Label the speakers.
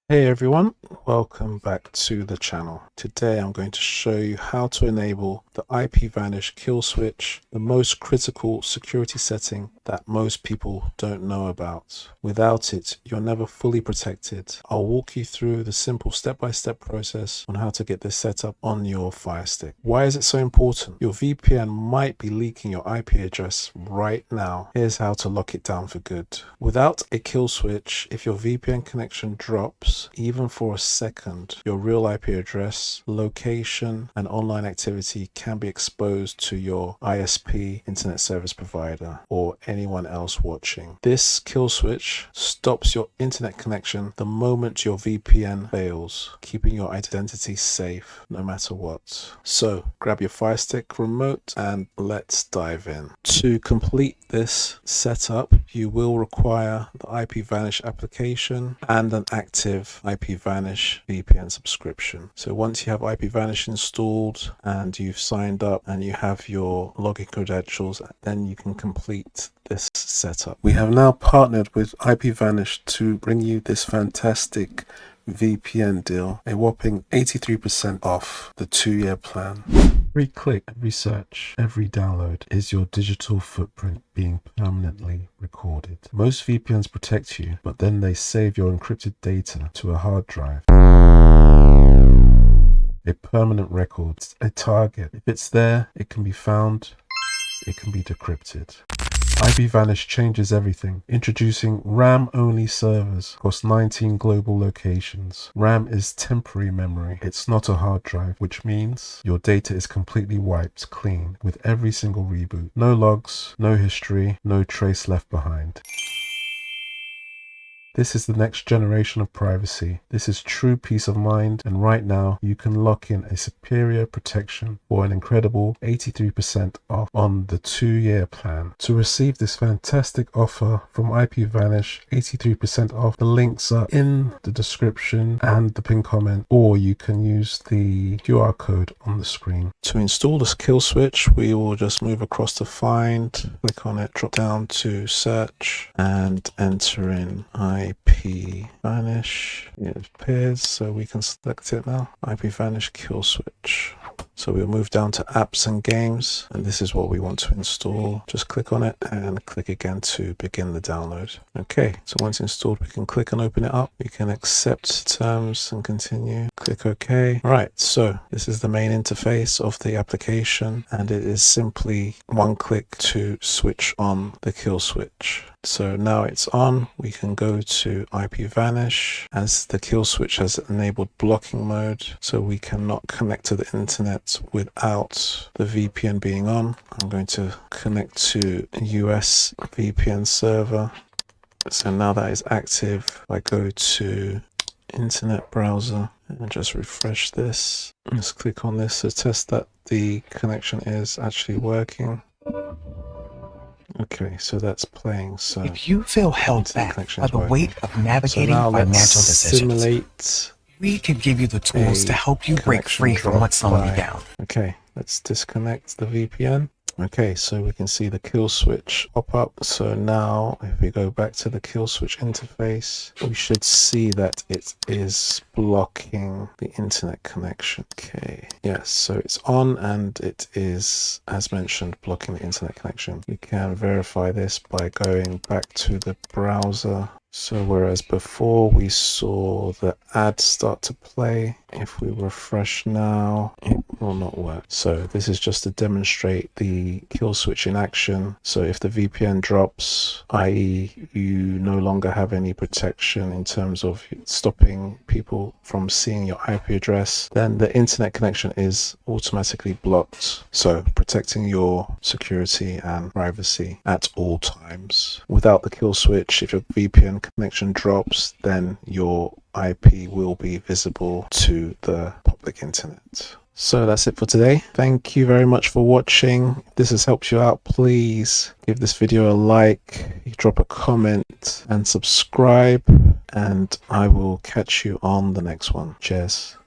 Speaker 1: Hey everyone, welcome back to the channel. Today I'm going to show you how to enable the IPvanish Kill Switch, the most critical security setting that most people don't know about. Without it, you're never fully protected. I'll walk you through the simple step-by-step process on how to get this set up on your Firestick. Why is it so important? Your VPN might be leaking your IP address right now. Here's how to lock it down for good. Without a kill switch, if your VPN connection drops, even for a second, your real IP address, location, and online activity can be exposed to your ISP, internet service provider, or anyone else watching. This kill switch stops your internet connection the moment your VPN fails, keeping your identity safe no matter what. So grab your Firestick remote and let's dive in. To complete this setup, you will require the IPvanish application and an active IPvanish VPN subscription. So once you have IPvanish installed and you've signed up and you have your login credentials, then you can complete this setup. We have now partnered with IPvanish to bring you this fantastic VPN deal, a whopping 83% off the 2-year plan. Every click, every search, every download is your digital footprint being permanently recorded. Most VPNs protect you, but then they save your encrypted data to a hard drive. A permanent record, a target. If it's there, it can be found, it can be decrypted. IPvanish changes everything. Introducing RAM-only servers across 19 global locations. RAM is temporary memory. It's not a hard drive, which means your data is completely wiped clean with every single reboot. No logs, no history, no trace left behind. This is the next generation of privacy. This is true peace of mind, and right now you can lock in a superior protection for an incredible 83% off on the 2-year plan. To receive this fantastic offer from IPvanish, 83% off, the links are in the description and the pinned comment, or you can use the QR code on the screen. To install this kill switch, we will just move across to find, click on it, drop down to search, and enter in IPvanish. It appears, so we can select it now. IPvanish Kill Switch. So we'll move down to apps and games, and this is what we want to install. Just click on it and click again to begin the download. Okay, so once installed, we can click and open it up. We can accept terms and continue. Click OK. All right, so this is the main interface of the application, and it is simply one click to switch on the kill switch. So now it's on, we can go to IPvanish, as the kill switch has enabled blocking mode, so we cannot connect to the internet without the VPN being on. I'm going to connect to a US VPN server. So now that is active, I go to internet browser and just refresh this. Let's click on this to test that the connection is actually working. Okay, so that's playing. So
Speaker 2: if you feel held back by the weight of navigating financial decisions, we can give you the tools to help you break free from what's slowing you down.
Speaker 1: Okay, let's disconnect the VPN. Okay, so we can see the kill switch pop up. So now if we go back to the kill switch interface, we should see that it is blocking the internet connection. Okay, yes, so it's on and it is, as mentioned, blocking the internet connection. We can verify this by going back to the browser. So whereas before we saw the ad start to play, if we refresh now, it will not work. So this is just to demonstrate the kill switch in action. So if the VPN drops, i.e. you no longer have any protection in terms of stopping people from seeing your IP address, then the internet connection is automatically blocked. So protecting your security and privacy at all times. Without the kill switch, if your VPN connection drops, then your IP will be visible to the public internet. So that's it for today. Thank you very much for watching. If this has helped you out, please give this video a like, drop a comment and subscribe, and I will catch you on the next one. Cheers.